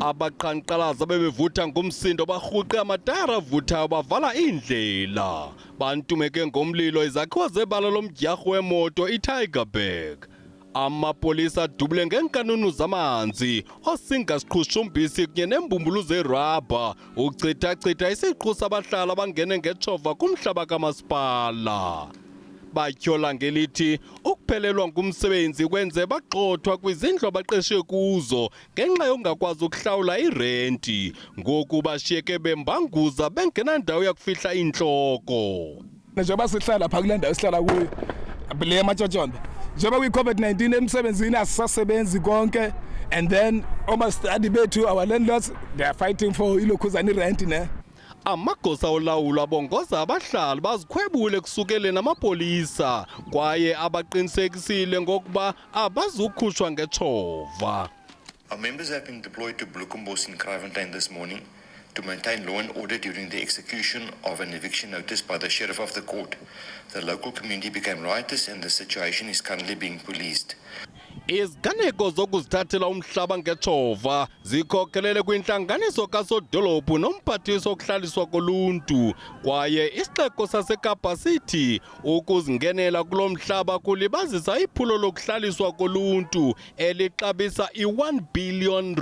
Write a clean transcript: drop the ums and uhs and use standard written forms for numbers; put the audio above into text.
Abaqhankqalaza bebevutha ngumsindo barhuqe amatayara avuthayo bavala indlela. Bantumeke ngomlilo izakhiwo zebala lomdyarho wemoto iTigerberg. Amapolisa adubule ngeenkanunu zamanzi osinga siqhushumbisi kunye neembumbulu zerabha uchitha isiqhu sabahlali abangene ngetshova kumhlaba kamasipala. Batyhola ngelithi ukuphelelwa ngumsebenzi kwenze bagxothwa kwizindlu abaqeshe kuzo ngenxa yokungakwazi ukuhlawula irenti, ngoku bashiyeke bembanguza bengenandawo yakufihla intloko. Njengoba sihlala phaa kule ndawo esihlala kuyo le yamatshotshombe, njengoba kwi-COVID-19 emsebenzini asisasebenzi konke, and then omastadi bethu, our landlords, they are fighting for ilokhuzana irenti ne. Amagosa olawulo abongoza abahlali bazikhwebule kusukeleni amapolisa kwaye abaqinisekisile ngokuba abazukhutshwa ngetshova. Our members have been deployed to Bloekombosch in Kraaifontein this morning to maintain law and order during the execution of an eviction notice by the sheriff of the court. The local community became riotous and the situation is currently being policed. Iziganeko zokuzithathela umhlaba ngetshova zikhokelele kwintlanganiso kasodolophu nomphathiswa wokuhlaliswa koluntu kwaye isixeko saseKapa sithi ukuzingenela kulo mhlaba kulibazisa iphulo lokuhlaliswa koluntu elixabisa i-R1 billion.